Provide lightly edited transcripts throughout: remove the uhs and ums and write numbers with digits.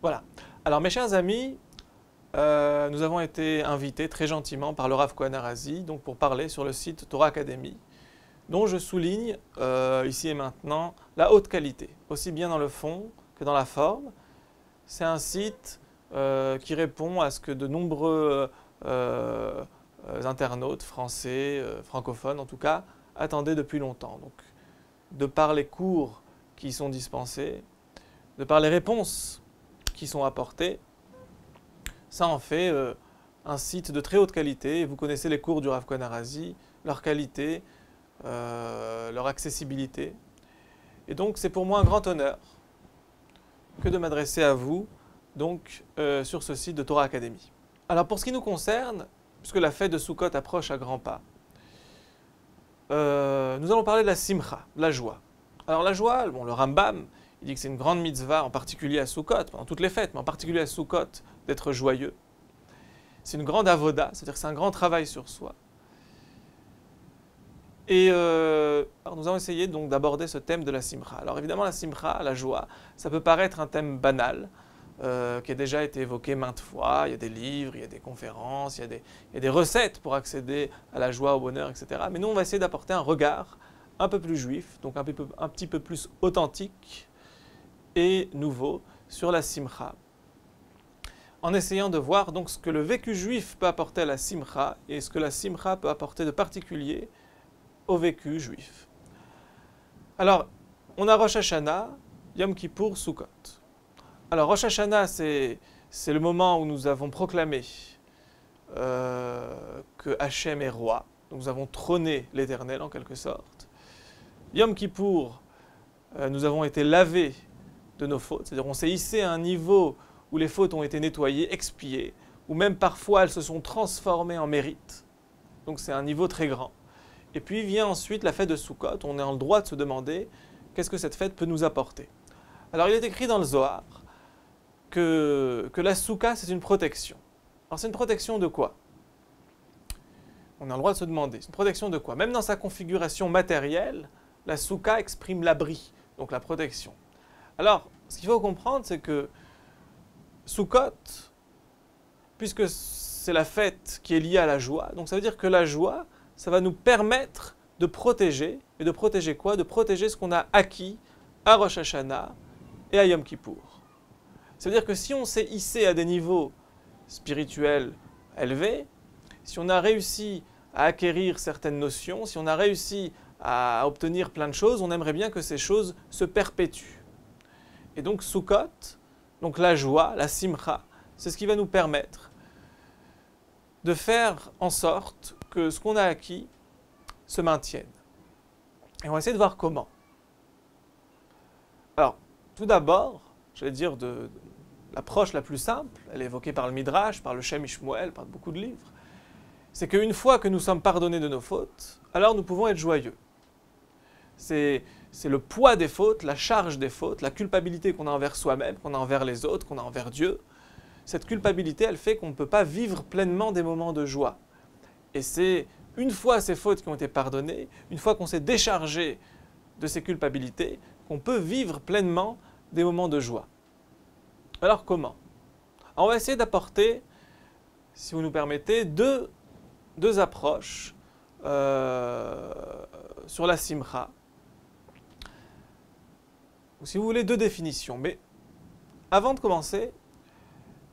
Voilà. Alors mes chers amis, nous avons été invités très gentiment par le Rav Kohen Arazi, donc pour parler sur le site Torah Academy, dont je souligne ici et maintenant la haute qualité, aussi bien dans le fond que dans la forme. C'est un site qui répond à ce que de nombreux internautes français, francophones en tout cas, attendaient depuis longtemps. Donc, de par les cours qui y sont dispensés, de par les réponses qui sont apportées, ça en fait un site de très haute qualité. Vous connaissez les cours du Rav Kohen Arazi, leur qualité, leur accessibilité. Et donc c'est pour moi un grand honneur que de m'adresser à vous donc, sur ce site de Torah Academy. Alors pour ce qui nous concerne, puisque la fête de Sukkot approche à grands pas, nous allons parler de la simcha, de la joie. Alors la joie, bon, le Rambam, il dit que c'est une grande mitzvah, en particulier à Sukkot, pendant toutes les fêtes, mais en particulier à Sukkot, d'être joyeux. C'est une grande avoda, c'est-à-dire que c'est un grand travail sur soi. Et nous allons essayer donc d'aborder ce thème de la simcha. Alors évidemment, la simcha, la joie, ça peut paraître un thème banal, qui a déjà été évoqué maintes fois. Il y a des livres, il y a des conférences, il y a des recettes pour accéder à la joie, au bonheur, etc. Mais nous, on va essayer d'apporter un regard un peu plus juif, donc un petit peu plus authentique et nouveau sur la simcha, en essayant de voir donc ce que le vécu juif peut apporter à la simcha et ce que la simcha peut apporter de particulier au vécu juif. Alors, on a Rosh Hashanah, Yom Kippour, Sukkot. Alors, Rosh Hashanah, c'est le moment où nous avons proclamé que Hachem est roi. Donc, nous avons trôné l'Éternel en quelque sorte. Yom Kippour, nous avons été lavés de nos fautes. C'est-à-dire, on s'est hissé à un niveau où les fautes ont été nettoyées, expiées, ou même parfois elles se sont transformées en mérite. Donc, c'est un niveau très grand. Et puis vient ensuite la fête de Sukkot. On est en droit de se demander qu'est-ce que cette fête peut nous apporter. Alors il est écrit dans le Zohar que la Soukha c'est une protection. Alors c'est une protection de quoi? On a le droit de se demander. C'est une protection de quoi? Même dans sa configuration matérielle, la Soukha exprime l'abri, donc la protection. Alors ce qu'il faut comprendre c'est que Sukkot, puisque c'est la fête qui est liée à la joie, donc ça veut dire que la joie ça va nous permettre de protéger. Et de protéger quoi? De protéger ce qu'on a acquis à Rosh Hashanah et à Yom Kippour. C'est-à-dire que si on s'est hissé à des niveaux spirituels élevés, si on a réussi à acquérir certaines notions, si on a réussi à obtenir plein de choses, on aimerait bien que ces choses se perpétuent. Et donc Sukkot, donc la joie, la simcha, c'est ce qui va nous permettre de faire en sorte que ce qu'on a acquis se maintienne. Et on va essayer de voir comment. Alors, tout d'abord, j'allais dire de l'approche la plus simple, elle est évoquée par le Midrash, par le Shem Ishmuel, par beaucoup de livres, c'est qu'une fois que nous sommes pardonnés de nos fautes, alors nous pouvons être joyeux. C'est le poids des fautes, la charge des fautes, la culpabilité qu'on a envers soi-même, qu'on a envers les autres, qu'on a envers Dieu. Cette culpabilité, elle fait qu'on ne peut pas vivre pleinement des moments de joie. Et c'est une fois ces fautes qui ont été pardonnées, une fois qu'on s'est déchargé de ces culpabilités, qu'on peut vivre pleinement des moments de joie. Alors comment? Alors on va essayer d'apporter, si vous nous permettez, deux approches sur la simcha. Ou si vous voulez, deux définitions. Mais avant de commencer,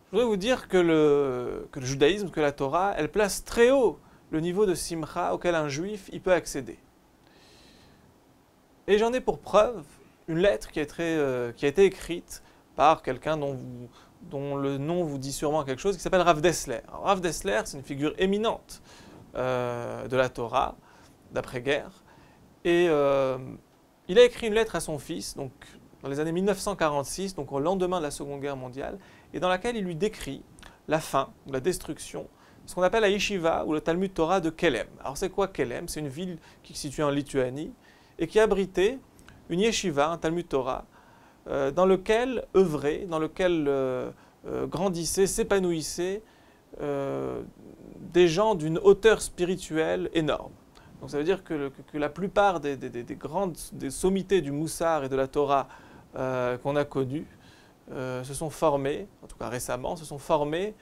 je voudrais vous dire que le judaïsme, que la Torah, elle place très haut le niveau de simcha auquel un juif il peut accéder. Et j'en ai pour preuve une lettre qui a été écrite par quelqu'un dont le nom vous dit sûrement quelque chose, qui s'appelle Rav Dessler. Alors, Rav Dessler, c'est une figure éminente de la Torah, d'après-guerre. Et il a écrit une lettre à son fils, donc dans les années 1946, donc au lendemain de la Seconde Guerre mondiale, et dans laquelle il lui décrit la fin, la destruction, ce qu'on appelle la yeshiva ou le Talmud Torah de Kelem. Alors c'est quoi Kelem? C'est une ville qui est située en Lituanie et qui abritait une yeshiva, un Talmud Torah, dans lequel œuvraient, dans lequel grandissaient, s'épanouissaient des gens d'une hauteur spirituelle énorme. Donc ça veut dire que la plupart des sommités du Moussar et de la Torah qu'on a connues, se sont formés, en tout cas récemment, se sont formés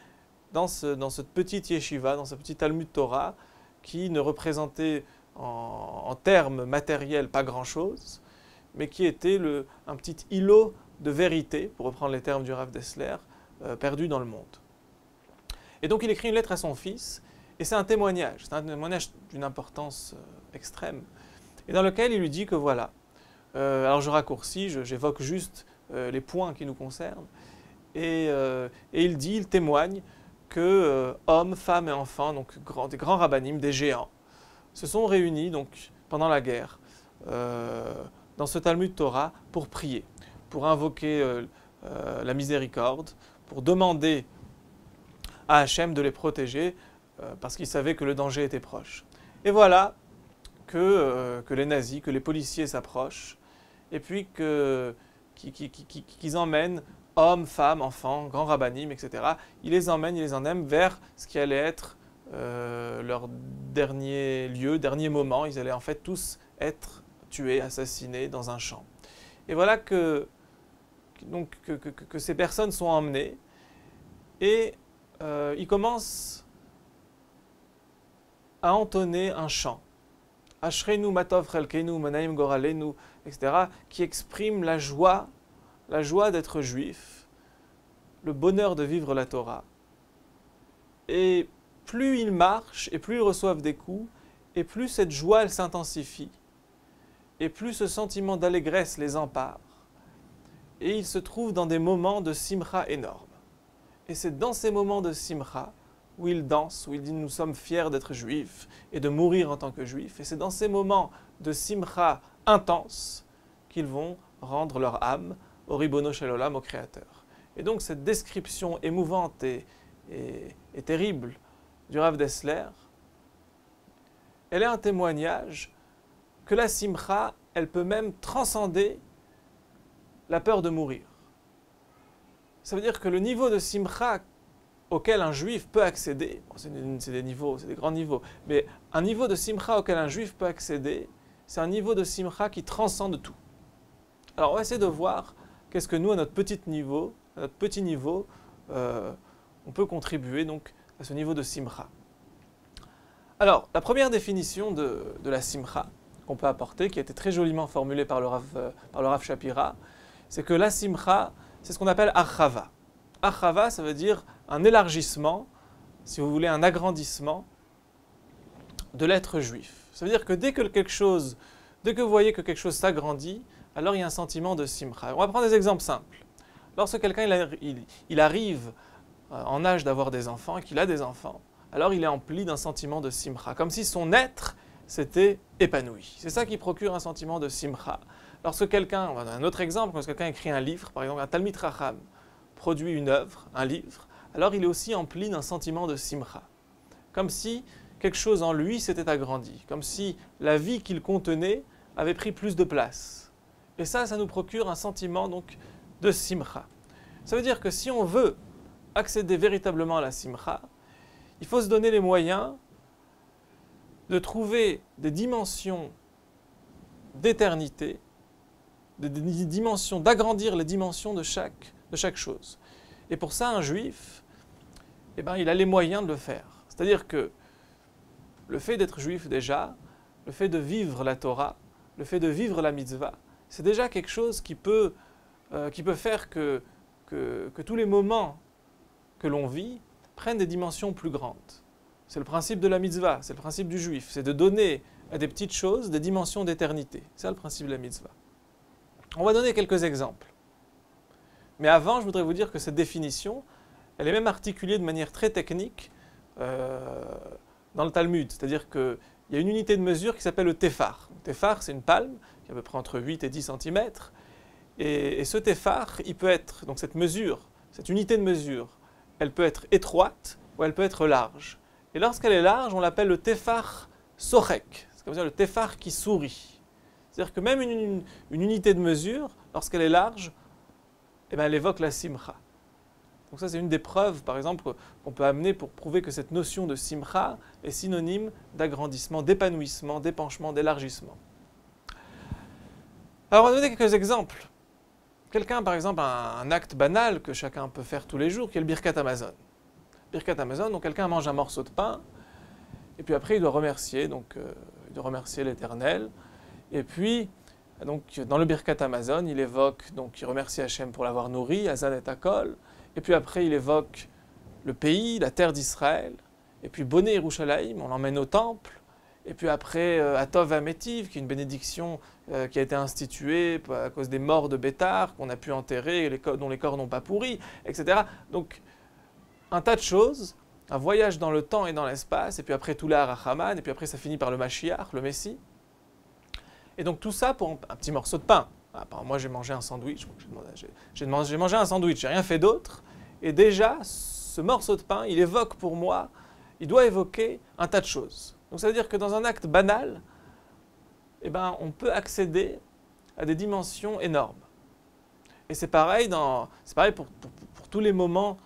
dans cette petite yeshiva, dans ce petit Talmud Torah, qui ne représentait en termes matériels pas grand-chose, mais qui était un petit îlot de vérité, pour reprendre les termes du Rav Dessler, perdu dans le monde. Et donc il écrit une lettre à son fils, et c'est un témoignage d'une importance extrême, et dans lequel il lui dit que voilà, alors je raccourcis, j'évoque juste les points qui nous concernent, et il témoigne que hommes, femmes et enfants, donc des grands rabbinim, des géants, se sont réunis donc, pendant la guerre dans ce Talmud Torah pour prier, pour invoquer la miséricorde, pour demander à Hachem de les protéger parce qu'ils savaient que le danger était proche. Et voilà que les nazis, que les policiers s'approchent et puis qu'ils emmènent hommes, femmes, enfants, grands rabbinim, etc. Ils les emmènent vers ce qui allait être leur dernier lieu, dernier moment. Ils allaient en fait tous être tués, assassinés dans un champ. Et voilà que ces personnes sont emmenées et ils commencent à entonner un chant. Ashrenu matov chelkenu manaim goralenu, etc. qui exprime la joie d'être juif, le bonheur de vivre la Torah. Et plus ils marchent et plus ils reçoivent des coups, et plus cette joie elle s'intensifie, et plus ce sentiment d'allégresse les empare. Et ils se trouvent dans des moments de simcha énormes. Et c'est dans ces moments de simcha où ils dansent, où ils disent nous sommes fiers d'être juifs et de mourir en tant que juifs. Et c'est dans ces moments de simcha intense qu'ils vont rendre leur âme au Ribono Shel Olam, au Créateur. Et donc cette description émouvante et terrible du Rav Dessler, elle est un témoignage que la simcha, elle peut même transcender la peur de mourir. Ça veut dire que le niveau de simcha auquel un juif peut accéder, bon, c'est des niveaux, c'est des grands niveaux, mais un niveau de simcha auquel un juif peut accéder, c'est un niveau de simcha qui transcende tout. Alors on va essayer de voir qu'est-ce que nous, à notre petit niveau, on peut contribuer donc à ce niveau de simcha. Alors, la première définition de la simcha qu'on peut apporter, qui a été très joliment formulée par le Rav Shapira, c'est que la simcha, c'est ce qu'on appelle achava. Achava, ça veut dire un élargissement, si vous voulez, un agrandissement de l'être juif. Ça veut dire que dès que vous voyez que quelque chose s'agrandit, alors il y a un sentiment de simcha. On va prendre des exemples simples. Lorsque quelqu'un il arrive en âge d'avoir des enfants et qu'il a des enfants, alors il est empli d'un sentiment de simcha, comme si son être s'était épanoui. C'est ça qui procure un sentiment de simcha. Lorsque quelqu'un, on va donner un autre exemple, lorsque quelqu'un écrit un livre, par exemple un Talmid Racham, produit une œuvre, un livre, alors il est aussi empli d'un sentiment de simcha. Comme si quelque chose en lui s'était agrandi, comme si la vie qu'il contenait avait pris plus de place. Et ça nous procure un sentiment donc de simcha. Ça veut dire que si on veut accéder véritablement à la simcha, il faut se donner les moyens de trouver des dimensions d'éternité, des dimensions, d'agrandir les dimensions de chaque chose. Et pour ça, un juif, il a les moyens de le faire. C'est-à-dire que le fait d'être juif déjà, le fait de vivre la Torah, le fait de vivre la mitzvah, c'est déjà quelque chose qui peut faire que tous les moments que l'on vit prennent des dimensions plus grandes. C'est le principe de la mitzvah, c'est le principe du juif, c'est de donner à des petites choses des dimensions d'éternité. C'est ça le principe de la mitzvah. On va donner quelques exemples. Mais avant, je voudrais vous dire que cette définition, elle est même articulée de manière très technique dans le Talmud. C'est-à-dire qu'il y a une unité de mesure qui s'appelle le téphar. Le téphar, c'est une palme qui est à peu près entre 8 et 10 cm. Et ce téphar, il peut être, donc cette mesure, cette unité de mesure, elle peut être étroite ou elle peut être large. Et lorsqu'elle est large, on l'appelle le téphar sorek. C'est comme ça, le téphar qui sourit. C'est-à-dire que même une unité de mesure, lorsqu'elle est large, elle évoque la simcha. Donc ça, c'est une des preuves, par exemple, qu'on peut amener pour prouver que cette notion de simcha est synonyme d'agrandissement, d'épanouissement, d'épanchement, d'élargissement. Alors, on va donner quelques exemples quelqu'un, par exemple, un acte banal que chacun peut faire tous les jours, qui est le Birkat Hamazon. Birkat Hamazon, donc quelqu'un mange un morceau de pain, et puis après il doit remercier, il doit remercier l'Éternel. Et puis, donc, dans le Birkat Hamazon, il évoque, donc il remercie Hachem pour l'avoir nourri, Hazan et Akol. Et puis après, il évoque le pays, la terre d'Israël. Et puis Boné Yerushalayim, on l'emmène au temple. Et puis après, Atov Ametiv, qui est une bénédiction qui a été instituée à cause des morts de bêtards qu'on a pu enterrer, dont les corps n'ont pas pourri, etc. Donc, un tas de choses, un voyage dans le temps et dans l'espace, et puis après tout Rachaman, et puis après ça finit par le Mashiach, le Messie. Et donc tout ça pour un petit morceau de pain. Moi j'ai mangé un sandwich, j'ai mangé un sandwich, j'ai rien fait d'autre. Et déjà, ce morceau de pain, il évoque pour moi, il doit évoquer un tas de choses. Donc ça veut dire que dans un acte banal, on peut accéder à des dimensions énormes. Et c'est pareil, pour tous les moments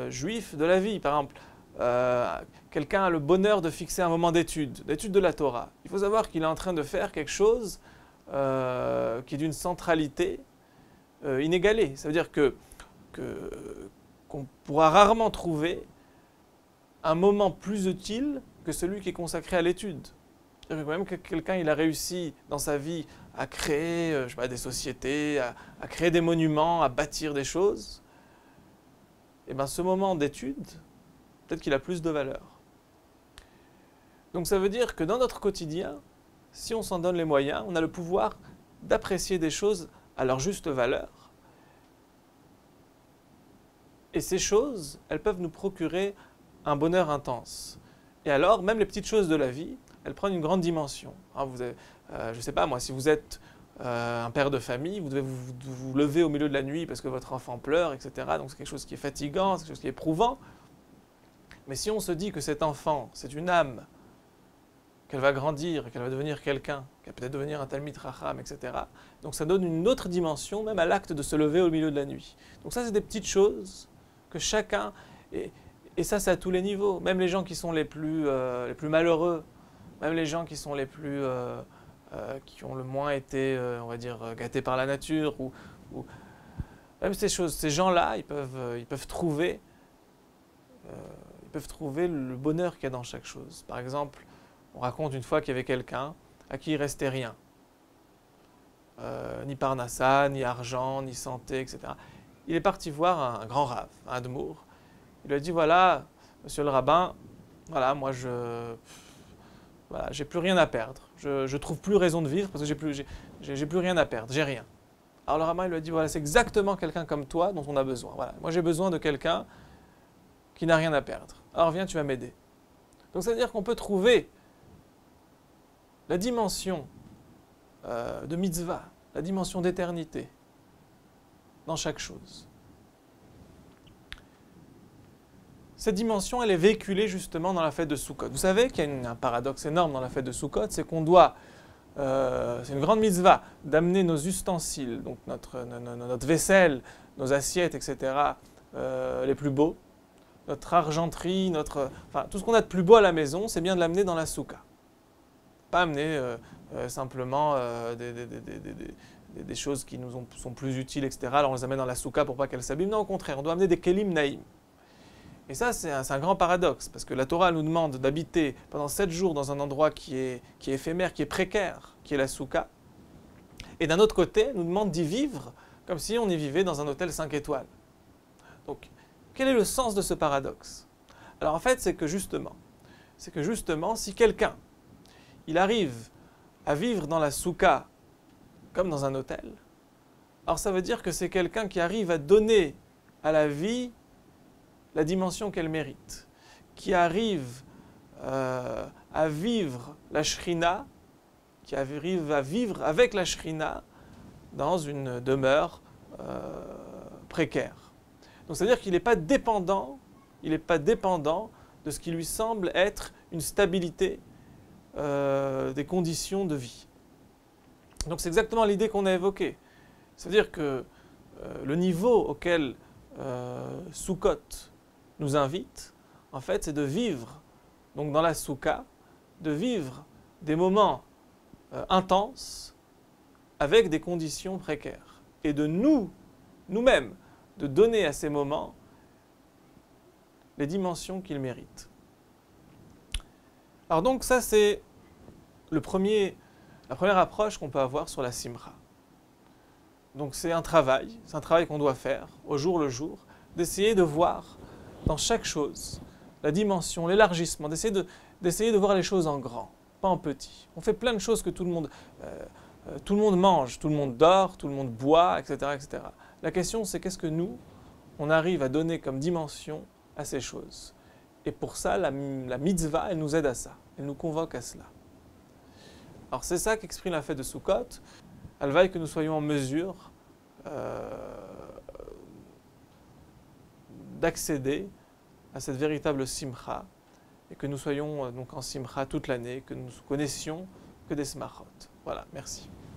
juifs de la vie. Par exemple, quelqu'un a le bonheur de fixer un moment d'étude de la Torah. Il faut savoir qu'il est en train de faire quelque chose qui est d'une centralité inégalée. Ça veut dire qu'on pourra rarement trouver un moment plus utile que celui qui est consacré à l'étude. Même que quelqu'un il a réussi dans sa vie à créer des sociétés, à créer des monuments, à bâtir des choses, et ce moment d'étude, peut-être qu'il a plus de valeur. Donc ça veut dire que dans notre quotidien, si on s'en donne les moyens, on a le pouvoir d'apprécier des choses à leur juste valeur. Et ces choses, elles peuvent nous procurer un bonheur intense. Et alors, même les petites choses de la vie, elles prennent une grande dimension. Je ne sais pas moi, si vous êtes un père de famille, vous devez vous lever au milieu de la nuit parce que votre enfant pleure, etc. Donc c'est quelque chose qui est fatigant, c'est quelque chose qui est éprouvant. Mais si on se dit que cet enfant, c'est une âme, qu'elle va grandir, qu'elle va devenir quelqu'un, qu'elle va peut-être devenir un Talmid Chacham, etc. Donc ça donne une autre dimension, même à l'acte de se lever au milieu de la nuit. Donc ça, c'est des petites choses que chacun... Et ça, c'est à tous les niveaux. Même les gens qui sont les plus malheureux, même les gens qui sont qui ont le moins été, gâtés par la nature, ou même ces gens-là, ils peuvent trouver le bonheur qu'il y a dans chaque chose. Par exemple, on raconte une fois qu'il y avait quelqu'un à qui il restait rien. Ni parnassa, ni argent, ni santé, etc. Il est parti voir un grand rave, un admour. Il lui a dit, voilà, monsieur le rabbin, voilà, moi j'ai plus rien à perdre. Je trouve plus raison de vivre parce que j'ai plus rien à perdre, j'ai rien. Alors le rabbin il lui a dit, voilà, c'est exactement quelqu'un comme toi dont on a besoin. Voilà, moi j'ai besoin de quelqu'un qui n'a rien à perdre. Alors viens, tu vas m'aider. Donc ça veut dire qu'on peut trouver la dimension de mitzvah, la dimension d'éternité dans chaque chose. Cette dimension, elle est véhiculée justement dans la fête de Sukkot. Vous savez qu'il y a un paradoxe énorme dans la fête de Sukkot, c'est qu'on doit, c'est une grande mitzvah, d'amener nos ustensiles, donc notre vaisselle, nos assiettes, etc., les plus beaux, notre argenterie, tout ce qu'on a de plus beau à la maison, c'est bien de l'amener dans la soukha. Pas amener simplement des choses qui sont plus utiles, etc. Alors on les amène dans la soukha pour pas qu'elles s'abîment. Non, au contraire, on doit amener des kelim naïm. Et ça, c'est un grand paradoxe, parce que la Torah nous demande d'habiter pendant 7 jours dans un endroit qui est éphémère, qui est précaire, qui est la soukha. Et d'un autre côté, elle nous demande d'y vivre comme si on y vivait dans un hôtel 5 étoiles. Donc, quel est le sens de ce paradoxe? Alors en fait, c'est que justement, si quelqu'un, il arrive à vivre dans la soukha comme dans un hôtel, alors ça veut dire que c'est quelqu'un qui arrive à donner à la vie la dimension qu'elle mérite, qui arrive à vivre la shrina, qui arrive à vivre avec la shrina dans une demeure précaire. Donc c'est-à-dire qu'il n'est pas dépendant, de ce qui lui semble être une stabilité des conditions de vie. Donc c'est exactement l'idée qu'on a évoquée. C'est-à-dire que le niveau auquel Sukkot nous invite, en fait, c'est de vivre, donc dans la soukha, de vivre des moments intenses avec des conditions précaires. et de nous-mêmes, de donner à ces moments les dimensions qu'ils méritent. Alors donc ça c'est la première approche qu'on peut avoir sur la simra. Donc c'est un travail qu'on doit faire au jour le jour, d'essayer de voir dans chaque chose la dimension, l'élargissement, d'essayer de voir les choses en grand, pas en petit. On fait plein de choses que tout le monde mange, tout le monde dort, tout le monde boit, etc., etc. La question c'est qu'est-ce que nous, on arrive à donner comme dimension à ces choses. Et pour ça, la mitzvah, elle nous aide à ça, elle nous convoque à cela. Alors c'est ça qu'exprime la fête de Sukkot. Alvaï que nous soyons en mesure d'accéder à cette véritable simcha et que nous soyons donc en simcha toute l'année, que nous connaissions que des smachot. Voilà, merci.